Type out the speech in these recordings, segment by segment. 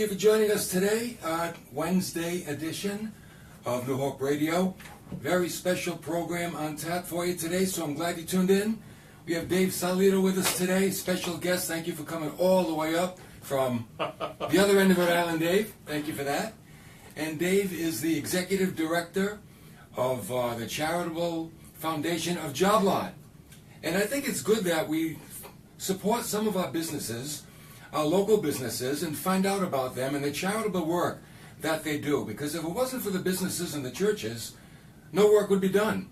you for joining us today, Wednesday edition of New Hope Radio. Very special program on tap for you today, so I'm glad you tuned in. We have Dave Salito with us today, special guest. Thank you for coming all the way up from the other end of Rhode Island, Dave. Thank you for that. And Dave is the executive director of the charitable foundation of Job Lot. And I think it's good that we support some of our businesses, our local businesses, and find out about them and the charitable work that they do. Because if it wasn't for the businesses and the churches, no work would be done.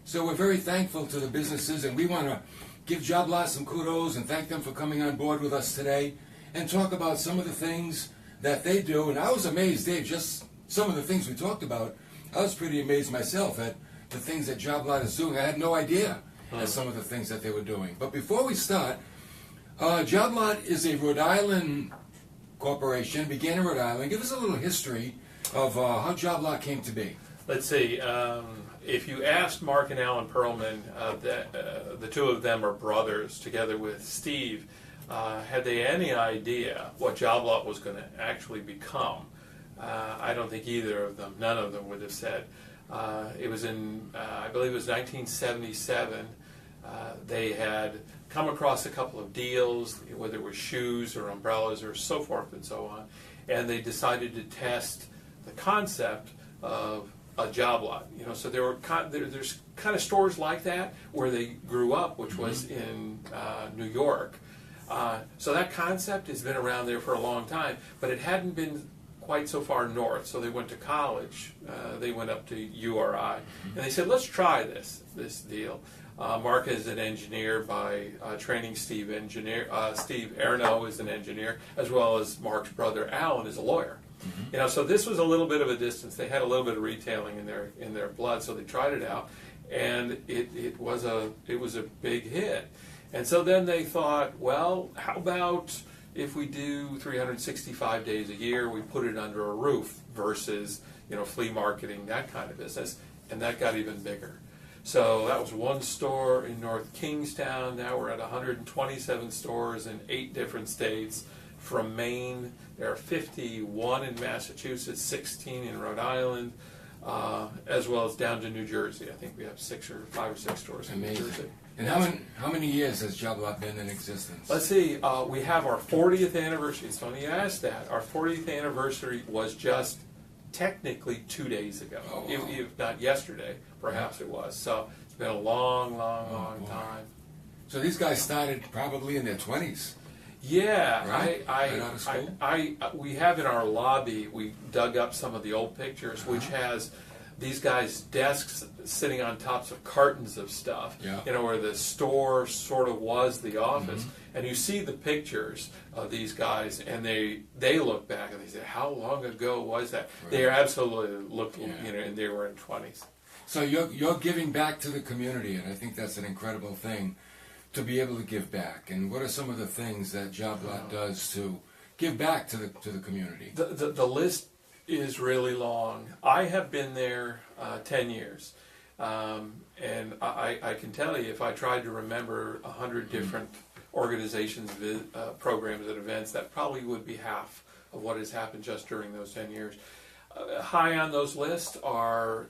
So we're very thankful to the businesses, and we want to give Job Lot some kudos and thank them for coming on board with us today and talk about some of the things that they do. And I was amazed, Dave, just some of the things we talked about. I was pretty amazed myself at the things that Job Lot is doing. I had no idea at some of the things that they were doing. But before we start, Job Lot is a Rhode Island corporation, began in Rhode Island. Give us a little history of how Job Lot came to be. Let's see. If you asked Mark and Alan Perlman, the two of them are brothers, together with Steve, had they any idea what Job Lot was going to actually become, I don't think either of them, none of them would have said. It was in, I believe it was 1977, they had come across a couple of deals, whether it was shoes or umbrellas or so forth and so on, and they decided to test the concept of a Job Lot. You know, so there's kind of stores like that where they grew up, which was in New York. So that concept has been around there for a long time, but it hadn't been quite so far north. So they went to college. They went up to URI, and they said, "Let's try this deal." Mark is an engineer by training. Steve Erno is an engineer, as well as Mark's brother Alan is a lawyer. You know, so this was a little bit of a distance. They had a little bit of retailing in their blood, so they tried it out, and it was a big hit. And so then they thought, well, how about if we do 365 days a year, we put it under a roof versus, you know, flea marketing, that kind of business, and that got even bigger. So that was one store in North Kingstown. Now we're at 127 stores in 8 different states. From Maine, there are 51 in Massachusetts, 16 in Rhode Island, as well as down to New Jersey. I think we have 5 or 6 stores in New Jersey. And how many years has Job Lot been in existence? Let's see. We have our 40th anniversary. It's funny you asked that. Our 40th anniversary was just technically 2 days ago, if not yesterday, perhaps it was. So it's been a long time. So these guys started probably in their 20s. Yeah, right? Right out of school? We have in our lobby, we dug up some of the old pictures, which has these guys' desks sitting on tops of cartons of stuff, you know, where the store sort of was the office. And you see the pictures of these guys, and they look back and they say, how long ago was that? Right. They are absolutely looking, you know, and they were in 20s. So you're giving back to the community, and I think that's an incredible thing to be able to give back. And what are some of the things that Job Lot does to give back to the community? The list is really long. I have been there 10 years. And I can tell you, if I tried to remember 100 different organizations, programs, and events, that probably would be half of what has happened just during those 10 years. High on those lists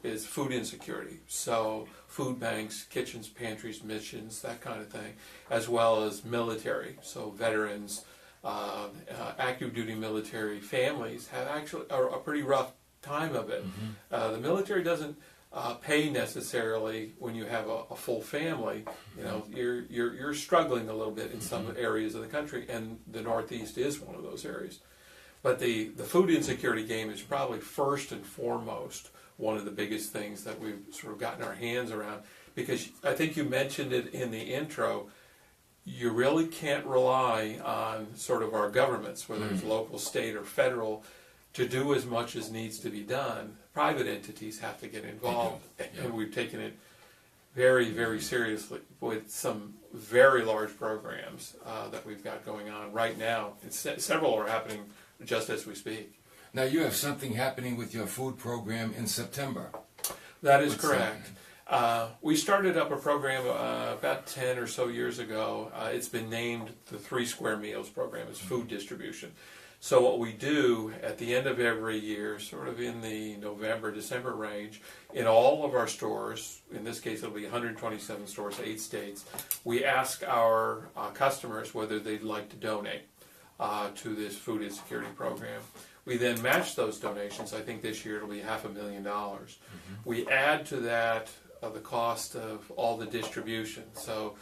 is food insecurity. So food banks, kitchens, pantries, missions, that kind of thing, as well as military. So veterans, active duty military families have actually a pretty rough time of it. The military doesn't pay necessarily when you have a full family. You know, you're struggling a little bit in some areas of the country, and the Northeast is one of those areas. But the food insecurity game is probably first and foremost one of the biggest things that we've sort of gotten our hands around, because I think you mentioned it in the intro. You really can't rely on sort of our governments, whether it's local, state, or federal, to do as much as needs to be done. Private entities have to get involved, and we've taken it very, very seriously with some very large programs that we've got going on right now. Several are happening just as we speak. Now you have something happening with your food program in September. That is correct. We started up a program about 10 or so years ago. It's been named the 3 Square Meals program. It's food distribution. So what we do at the end of every year, sort of in the November, December range, in all of our stores, in this case it'll be 127 stores, 8 states, we ask our customers whether they'd like to donate to this food insecurity program. We then match those donations. I think this year it'll be $500,000. We add to that the cost of all the distribution. So,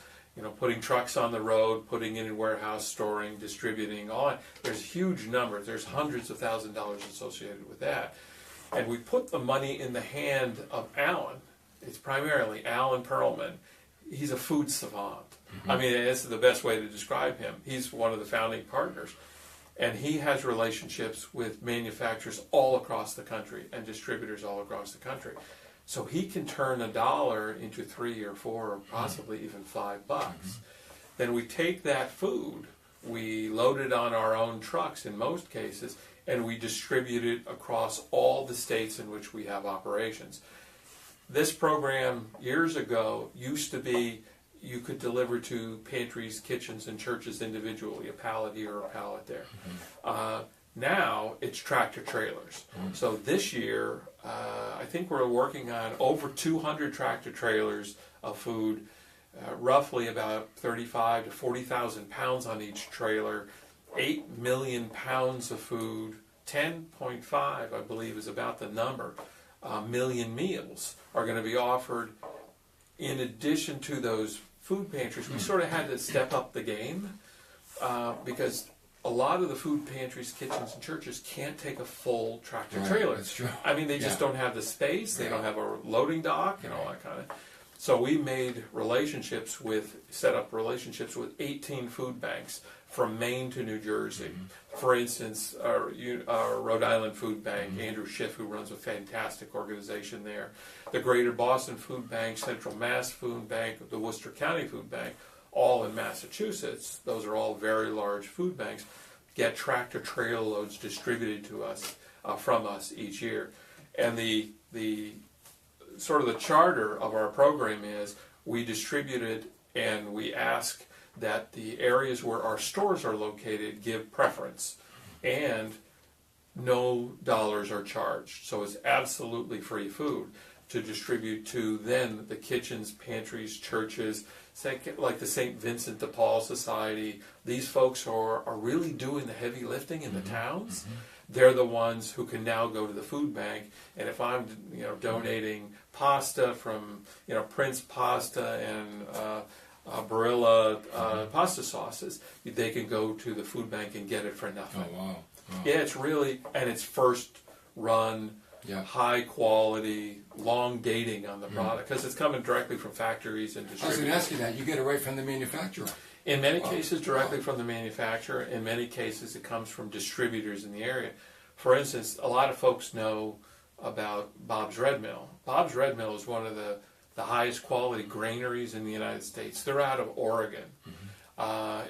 putting trucks on the road, putting it in warehouse, storing, distributing, all that. There's huge numbers. There's hundreds of thousands of dollars associated with that. And we put the money in the hand of Alan. It's primarily Alan Perlman. He's a food savant. I mean, this is the best way to describe him. He's one of the founding partners. And he has relationships with manufacturers all across the country and distributors all across the country. So he can turn $1 into $3 or $4 or possibly even $5. Then we take that food, we load it on our own trucks in most cases, and we distribute it across all the states in which we have operations. This program years ago used to be you could deliver to pantries, kitchens, and churches individually, a pallet here or a pallet there. Now it's tractor trailers. So this year, I think we're working on over 200 tractor trailers of food, roughly about 35 to 40,000 pounds on each trailer, 8 million pounds of food, 10.5, I believe, is about the number, million meals are going to be offered in addition to those food pantries. We sort of had to step up the game because a lot of the food pantries, kitchens, and churches can't take a full tractor trailer. That's true. I mean, they just don't have the space. They don't have a loading dock and all that kind of. So we made set up relationships with 18 food banks from Maine to New Jersey. For instance, our Rhode Island Food Bank, Andrew Schiff, who runs a fantastic organization there, the Greater Boston Food Bank, Central Mass Food Bank, the Worcester County Food Bank, all in Massachusetts. Those are all very large food banks, get tractor trailer loads distributed to us from us each year. And the sort of the charter of our program is we distribute it and we ask that the areas where our stores are located give preference, and no dollars are charged. So it's absolutely free food to distribute to then the kitchens, pantries, churches, like the St. Vincent de Paul Society. These folks are really doing the heavy lifting in the towns. They're the ones who can now go to the food bank, and if I'm donating pasta from Prince Pasta and Barilla pasta sauces, they can go to the food bank and get it for nothing. Oh, wow. Yeah, it's really, and it's first run, high quality, long dating on the product, because it's coming directly from factories and I was distributors. going to ask you that. You get it right from the manufacturer. In many cases, directly from the manufacturer. In many cases, it comes from distributors in the area. For instance, a lot of folks know about Bob's Red Mill. Bob's Red Mill is one of the highest quality granaries in the United States. They're out of Oregon.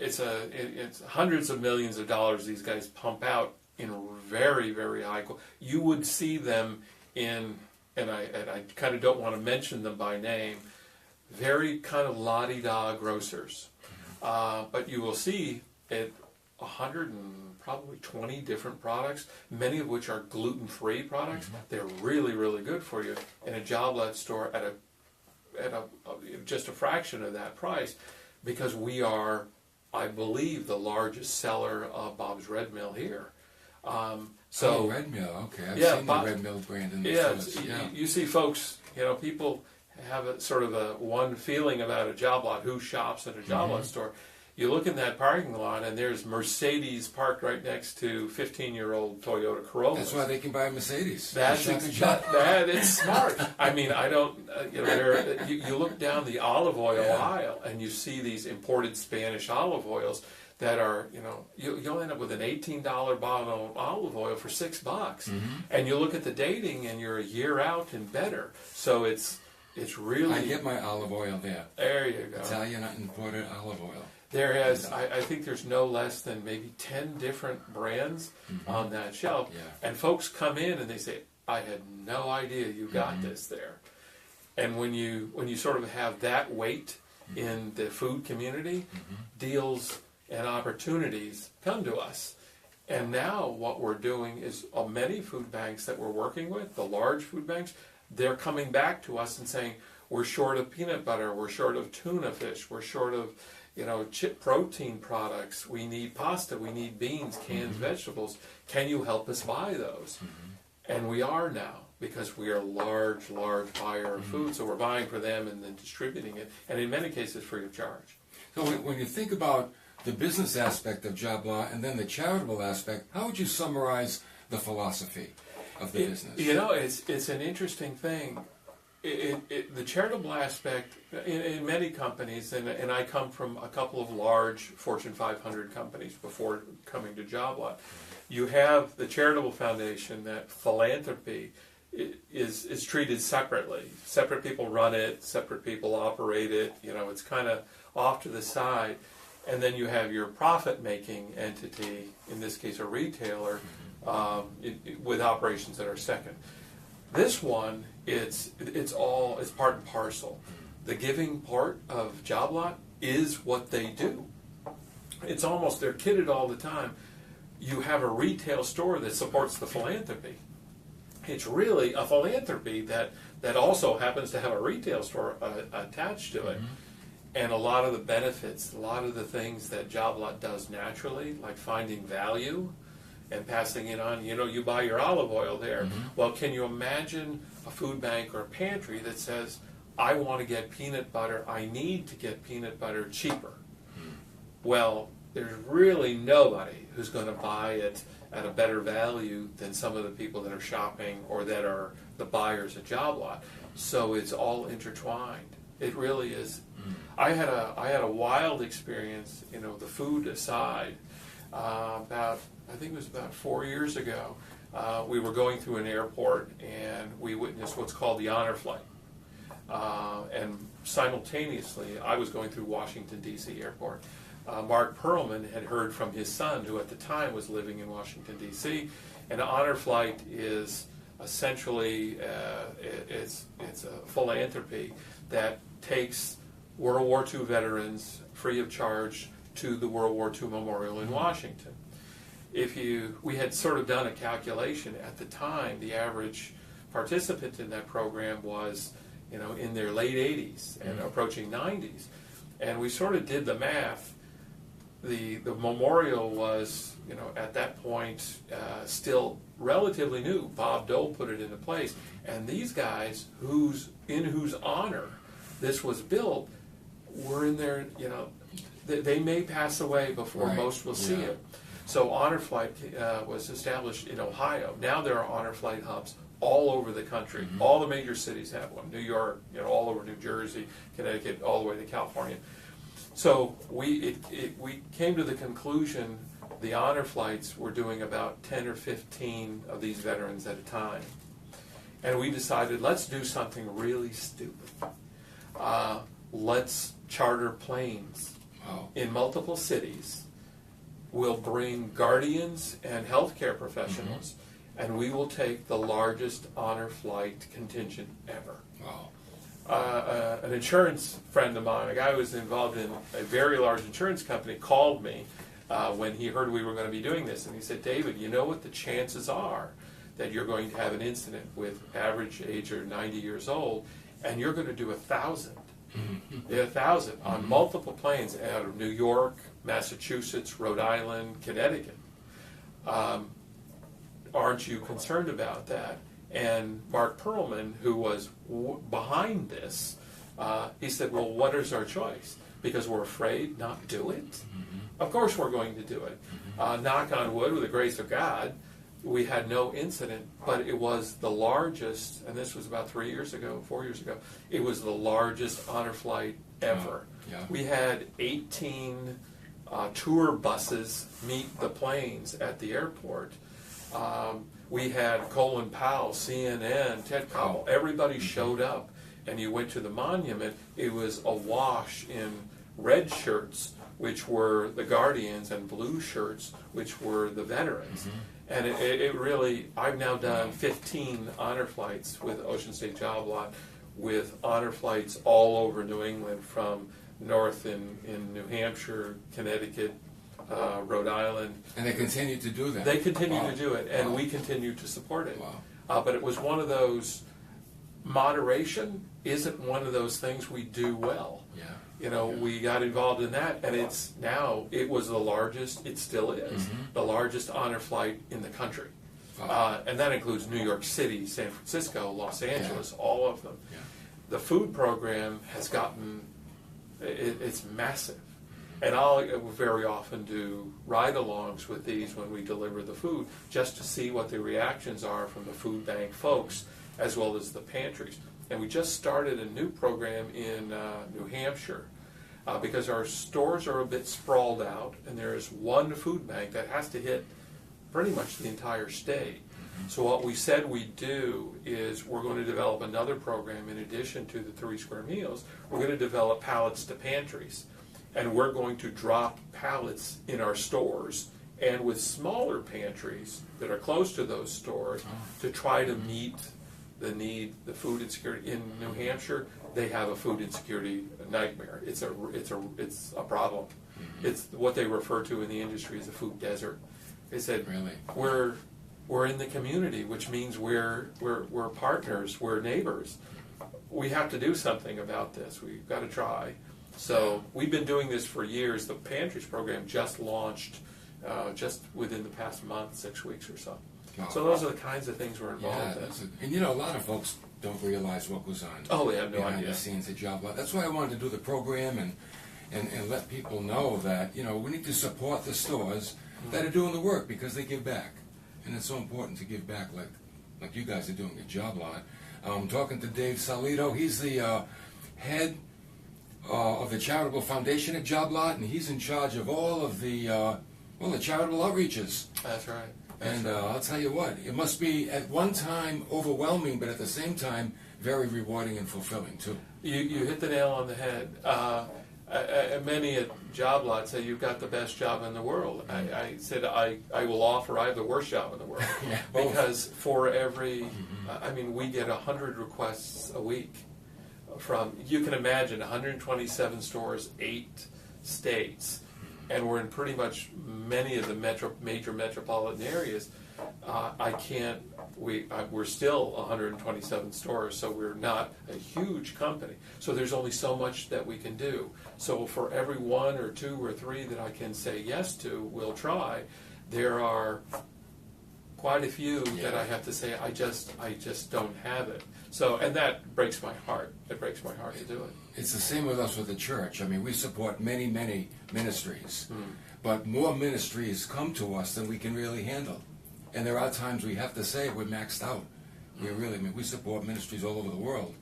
It's hundreds of millions of dollars these guys pump out in very, very high quality. You would see them in, and I kind of don't want to mention them by name, very kind of la-di-da grocers. But you will see it 120 different products, many of which are gluten-free products. They're really, really good for you in a job lot store at just a fraction of that price, because we are, I believe, the largest seller of Bob's Red Mill here. Red Mill, okay. I've seen the Red Mill brand in the stores. You see folks, people have a sort of a one feeling about a job lot, who shops at a job lot store. You look in that parking lot and there's Mercedes parked right next to 15-year-old Toyota Corollas. That's why they can buy a Mercedes. It's smart. I mean, I don't, you look down the olive oil aisle and you see these imported Spanish olive oils that are, you'll end up with an $18 bottle of olive oil for $6. And you look at the dating and you're a year out and better. So it's really... I get my olive oil there. There you go. Italian imported olive oil. There has, I think there's no less than maybe 10 different brands on that shelf. And folks come in and they say, I had no idea you got this there. And when you sort of have that weight in the food community, deals and opportunities come to us. And now what we're doing is many food banks that we're working with, the large food banks, they're coming back to us and saying, we're short of peanut butter, we're short of tuna fish, we're short of chip protein products, we need pasta, we need beans, canned vegetables. Can you help us buy those? And we are now, because we are a large buyer of food, so we're buying for them and then distributing it, and in many cases free of charge. So when you think about the business aspect of Joblat and then the charitable aspect, how would you summarize the philosophy of the business? It's an interesting thing. The charitable aspect in many companies, and I come from a couple of large Fortune 500 companies before coming to Joblat. You have the charitable foundation, that philanthropy is treated separately. Separate people run it, separate people operate it. It's kind of off to the side. And then you have your profit-making entity, in this case a retailer, with operations that are second. This one, it's part and parcel. The giving part of Joblat is what they do. It's almost, they're kidded all the time. You have a retail store that supports the philanthropy. It's really a philanthropy that also happens to have a retail store attached to it. And a lot of the benefits, a lot of the things that Joblat does naturally, like finding value and passing it on. You buy your olive oil there. Well, can you imagine a food bank or a pantry that says, I want to get peanut butter, I need to get peanut butter cheaper? Well, there's really nobody who's going to buy it at a better value than some of the people that are shopping or that are the buyers at Joblat. So it's all intertwined. It really is. I had a wild experience, the food aside, I think it was about 4 years ago. We were going through an airport and we witnessed what's called the honor flight. And simultaneously, I was going through Washington, D.C. airport. Mark Perlman had heard from his son, who at the time was living in Washington, D.C. An honor flight is essentially, it's a philanthropy that takes World War II veterans free of charge to the World War II Memorial in Washington. We had sort of done a calculation at the time. The average participant in that program was, in their late 80s and approaching 90s, and we sort of did the math. The memorial was, at that point, still relatively new. Bob Dole put it into place, and these guys, in whose honor this was built, were in their, they may pass away before most will see it. So Honor Flight was established in Ohio. Now there are Honor Flight hubs all over the country. All the major cities have one. New York, all over New Jersey, Connecticut, all the way to California. So we came to the conclusion the honor flights were doing about 10 or 15 of these veterans at a time. And we decided, let's do something really stupid. Let's charter planes in multiple cities. We'll bring guardians and healthcare professionals, and we will take the largest honor flight contingent ever. An insurance friend of mine, a guy who was involved in a very large insurance company, called me when he heard we were going to be doing this, and he said, David, you know what the chances are that you're going to have an incident with average age of 90 years old, and you're going to do 1,000. 1,000 on multiple planes out of New York, Massachusetts, Rhode Island, Connecticut. Aren't you concerned about that? And Mark Perlman, who was behind this, he said, well, what is our choice? Because we're afraid not do it? Of course we're going to do it. Knock on wood, with the grace of God, we had no incident, but it was the largest, and this was about 4 years ago, it was the largest honor flight ever. We had 18 tour buses meet the planes at the airport. We had Colin Powell, CNN, Ted Koppel, everybody showed up, and you went to the monument. It was awash in red shirts, which were the Guardians, and blue shirts, which were the veterans. And it really, I've now done 15 honor flights with Ocean State Joblat, with honor flights all over New England, from north in New Hampshire, Connecticut, Rhode Island. And they continue to do that. They continue Wow. to do it, and Wow. we continue to support it. Wow. But it was one of those, moderation isn't one of those things we do well. Yeah. You know, we got involved in that, and it was the largest, it still is, the largest honor flight in the country. Wow. And that includes New York City, San Francisco, Los Angeles, all of them. Yeah. The food program has gotten, it's massive. And I'll very often do ride-alongs with these when we deliver the food, just to see what the reactions are from the food bank folks, as well as the pantries. And we just started a new program in New Hampshire, because our stores are a bit sprawled out, and there's one food bank that has to hit pretty much the entire state. So what we said we'd do is we're going to develop another program in addition to the 3 square meals. We're going to develop pallets to pantries, and we're going to drop pallets in our stores and with smaller pantries that are close to those stores to try to meet the need, the food insecurity. In New Hampshire, they have a food insecurity nightmare. It's a problem. It's what they refer to in the industry as a food desert. They said, Really? we're in the community, which means we're partners, we're neighbors. We have to do something about this. We've got to try. So we've been doing this for years. The Pantries program just launched just within the past month, 6 weeks or so. Wow. So those are the kinds of things we're Yeah, involved in. and you know, a lot of folks don't realize what goes on Oh, they have no behind idea. the scenes at Job Lot. That's why I wanted to do the program and let people know that, you know, we need to support the stores that are doing the work because they give back. And it's so important to give back like you guys are doing at Job Lot. I'm talking to Dave Salito. He's the head of the Charitable Foundation at Job Lot, and he's in charge of all of the charitable outreaches. That's right. And I'll tell you what, it must be at one time overwhelming, but at the same time very rewarding and fulfilling too. You hit the nail on the head. Many at Job Lot say you've got the best job in the world. I said I will offer I have the worst job in the world. Yeah, both. Because for every, we get 100 requests a week from, you can imagine, 127 stores, 8 states, and we're in pretty much many of the major metropolitan areas. We're still 127 stores, so we're not a huge company. So there's only so much that we can do. So for every 1 or 2 or 3 that I can say yes to, we'll try. There are quite a few that I have to say I just don't have it. So, and that breaks my heart. It breaks my heart to do it. It's the same with us with the church. I mean, we support many ministries, but more ministries come to us than we can really handle. And there are times we have to say we're maxed out. We support ministries all over the world.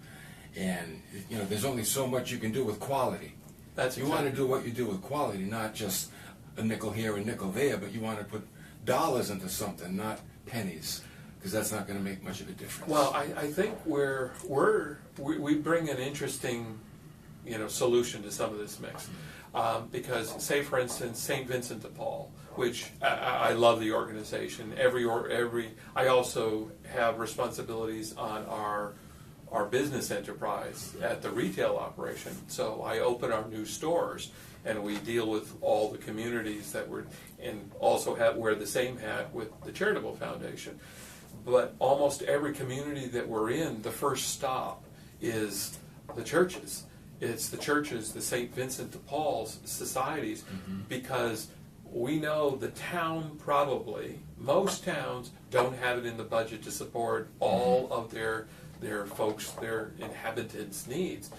And, you know, there's only so much you can do with quality. That's You want to do what you do with quality, not just a nickel here, a nickel there, but you want to put dollars into something, not pennies, because that's not going to make much of a difference. Well, I think we bring an interesting, solution to some of this mix, because say for instance St. Vincent de Paul, which I love the organization. I also have responsibilities on our business enterprise at the retail operation. So I open our new stores, and we deal with all the communities that and also wear the same hat with the Charitable Foundation. But almost every community that we're in, the first stop is the churches. It's the churches, the St. Vincent de Paul's societies, because we know the town most towns don't have it in the budget to support all of their folks, their inhabitants' needs.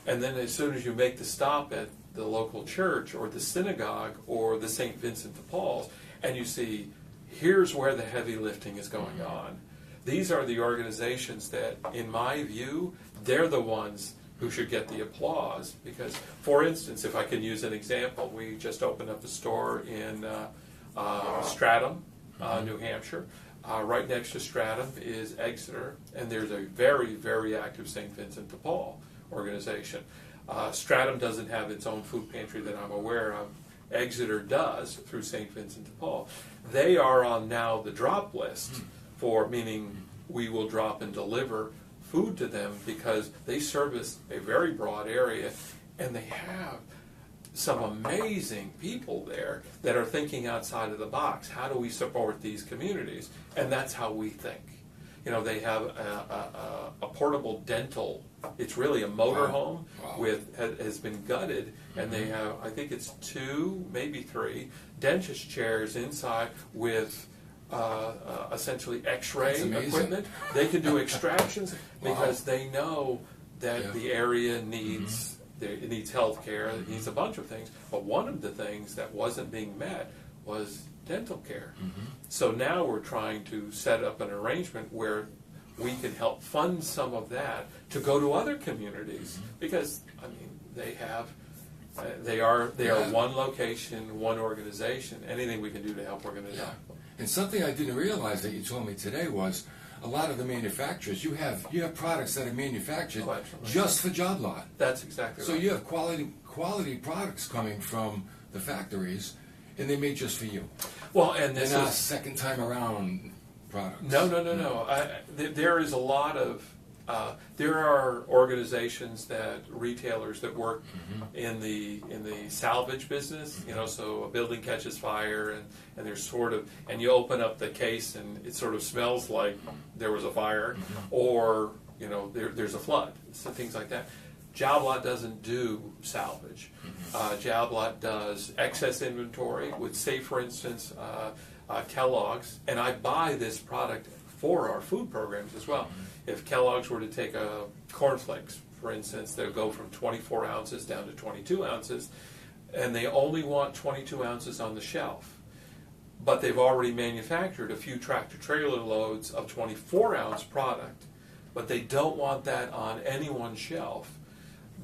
And then as soon as you make the stop at the local church or the synagogue or the St. Vincent de Paul's, and you see, here's where the heavy lifting is going on. These are the organizations that, in my view, they're the ones who should get the applause. Because, for instance, if I can use an example, we just opened up a store in Stratham, New Hampshire. Right next to Stratham is Exeter, and there's a very, very active St. Vincent de Paul organization. Stratham doesn't have its own food pantry that I'm aware of. Exeter does through St. Vincent de Paul. They are on now the drop list meaning we will drop and deliver food to them because they service a very broad area, and they have some amazing people there that are thinking outside of the box. How do we support these communities? And that's how we think. You know, they have a portable dental. It's really a motorhome has been gutted, and they have, I think it's 2, maybe 3 dentist chairs inside with essentially X-ray equipment. They can do extractions because they know that the area needs. It needs health care, it needs a bunch of things, but one of the things that wasn't being met was dental care. So now we're trying to set up an arrangement where we can help fund some of that to go to other communities, because, I mean, they are one location, one organization. Anything we can do to help, we're going to do. And something I didn't realize that you told me today was a lot of the manufacturers, you have products that are manufactured just for Job Lot. That's exactly right. So you have quality products coming from the factories, and they're made just for you. Well, and this they're not is second time around products. No. There is a lot of there are organizations retailers that work in the salvage business. You know, so a building catches fire and there's sort of, and you open up the case and it sort of smells like there was a fire, or you know there's a flood, so things like that. Job Lot doesn't do salvage. Job Lot does excess inventory with, say, for instance, Kellogg's, and I buy this product for our food programs as well. If Kellogg's were to take a cornflakes, for instance, they'll go from 24 ounces down to 22 ounces, and they only want 22 ounces on the shelf. But they've already manufactured a few tractor-trailer loads of 24-ounce product, but they don't want that on anyone's shelf.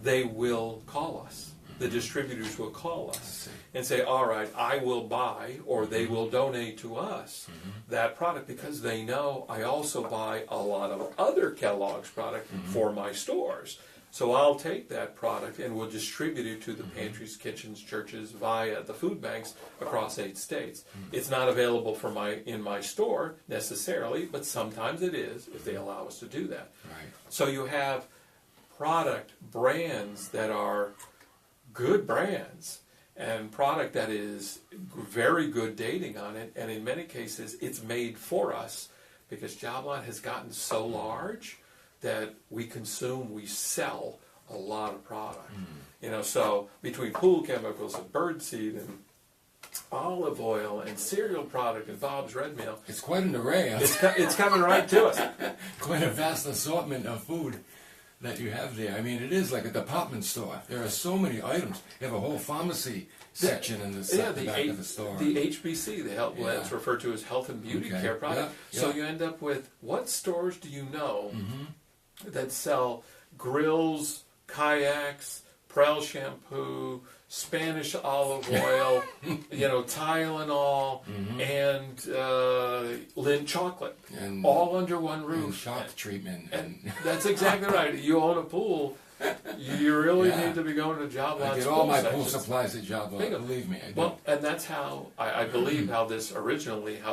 They will call us. The distributors will call us and say, all right, I will buy, or they will donate to us that product, because they know I also buy a lot of other Kellogg's product for my stores. So I'll take that product and we'll distribute it to the pantries, kitchens, churches via the food banks across 8 states. It's not available in my store necessarily, but sometimes it is if they allow us to do that. Right. So you have product brands that are good brands and product that is very good dating on it, and in many cases it's made for us, because Job Lot has gotten so large that we sell a lot of product. You know, so between pool chemicals and birdseed and olive oil and cereal product and Bob's Red Mill, it's quite an array. It's coming right to us. Quite a vast assortment of food that you have there. I mean, it is like a department store. There are so many items. You have a whole pharmacy section in the back of the store. The HBC, it's referred to as health and beauty care product. So you end up with, what stores do you know that sell grills, kayaks, Prel shampoo, Spanish olive oil, Tylenol, and Lindt chocolate, and all under one roof. And shock treatment. And that's exactly right. You own a pool, you really need to be going to Job Lot's. I get all my pool supplies at Job Lot. Believe me, I do. Well, and that's how I believe how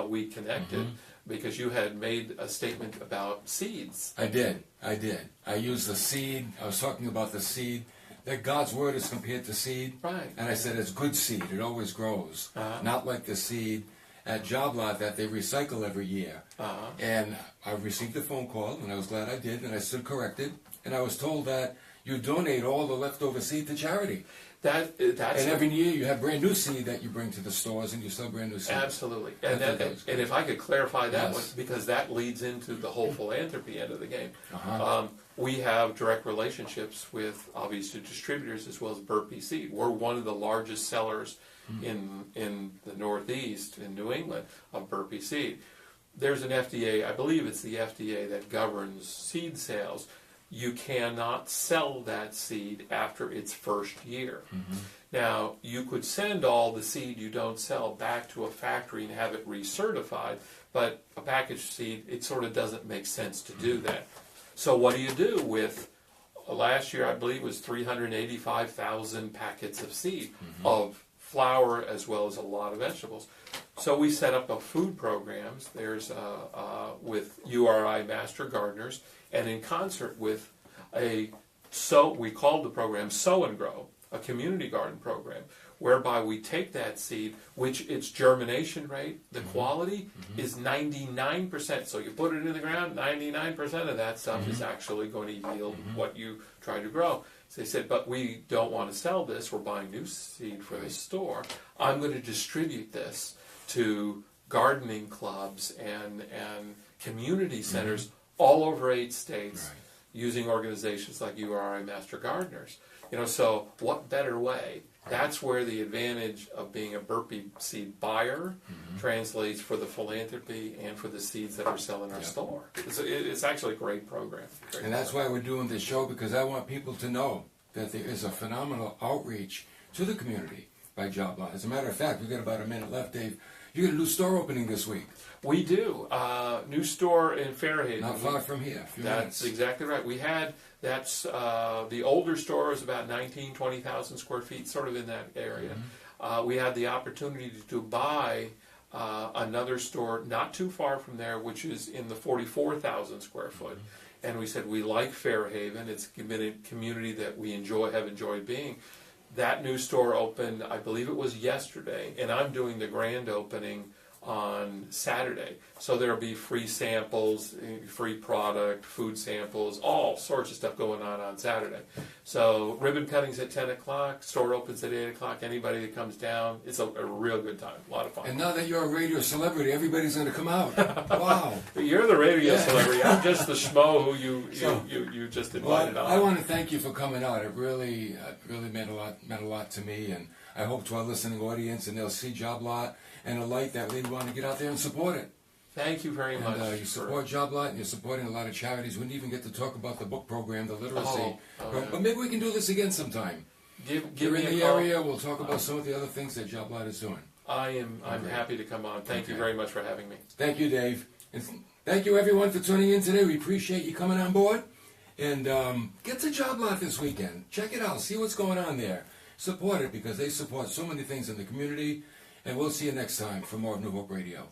we connected. Because you had made a statement about seeds. I did. I used the seed. I was talking about the seed. That God's word is compared to seed. Right. And I said it's good seed. It always grows. Not like the seed at Job Lot that they recycle every year. And I received a phone call, and I was glad I did, and I stood corrected. And I was told that you donate all the leftover seed to charity. And every year you have brand new seed that you bring to the stores, and you sell brand new seed. Absolutely. And if I could clarify that one, because that leads into the whole philanthropy end of the game. We have direct relationships with, obviously, distributors as well as Burpee Seed. We're one of the largest sellers in the Northeast, in New England, of Burpee Seed. There's an FDA, I believe it's the FDA that governs seed sales. You cannot sell that seed after its first year. Now, you could send all the seed you don't sell back to a factory and have it recertified, but a packaged seed, it sort of doesn't make sense to do that. So what do you do with, last year I believe was 385,000 packets of seed, of flour as well as a lot of vegetables. So we set up a food programs. There's with URI Master Gardeners, and in concert with we called the program Sow and Grow. a community garden program, whereby we take that seed, which its germination rate, the quality, is 99%. So you put it in the ground, 99% of that stuff is actually going to yield what you try to grow. So they said, but we don't want to sell this. We're buying new seed for the store. I'm going to distribute this to gardening clubs and community centers all over 8 states, using organizations like URI Master Gardeners. So what better way? That's where the advantage of being a Burpee seed buyer translates for the philanthropy and for the seeds that are selling in our store. It's actually a great program. And that's why we're doing this show, because I want people to know that there is a phenomenal outreach to the community by Job Lot. As a matter of fact, we've got about a minute left, Dave. You got a new store opening this week. We do. New store in Fairhaven. Not far from here. That's exactly right. That's the older store is about 20,000 square feet, sort of in that area. We had the opportunity to buy another store not too far from there, which is in the 44,000 square foot. And we said we like Fairhaven. It's a community that we have enjoyed being. That new store opened, I believe it was yesterday, and I'm doing the grand opening on Saturday. So there'll be free samples, free product, food samples, all sorts of stuff going on Saturday. So ribbon cutting's at 10 o'clock, store opens at 8 o'clock. Anybody that comes down, it's a real good time, a lot of fun. And now that you're a radio celebrity, everybody's going to come out. Wow. You're the radio celebrity. I'm just the schmo who you just invited on. I want to thank you for coming out. It really meant a lot to me, and I hope to our listening audience, and they'll see Job Lot and a light that they want to get out there and support it. Thank you very much. And you support Job Lot, and you're supporting a lot of charities. We didn't even get to talk about the book program, the literacy. But maybe we can do this again sometime. Give You're me in a the call. area. We'll talk about some of the other things that Job Lot is doing. I'm happy to come on. Thank you very much for having me. Thank you, Dave. And thank you, everyone, for tuning in today. We appreciate you coming on board. And get to Job Lot this weekend. Check it out. See what's going on there. Support it, because they support so many things in the community. And we'll see you next time for more of New Hope Radio.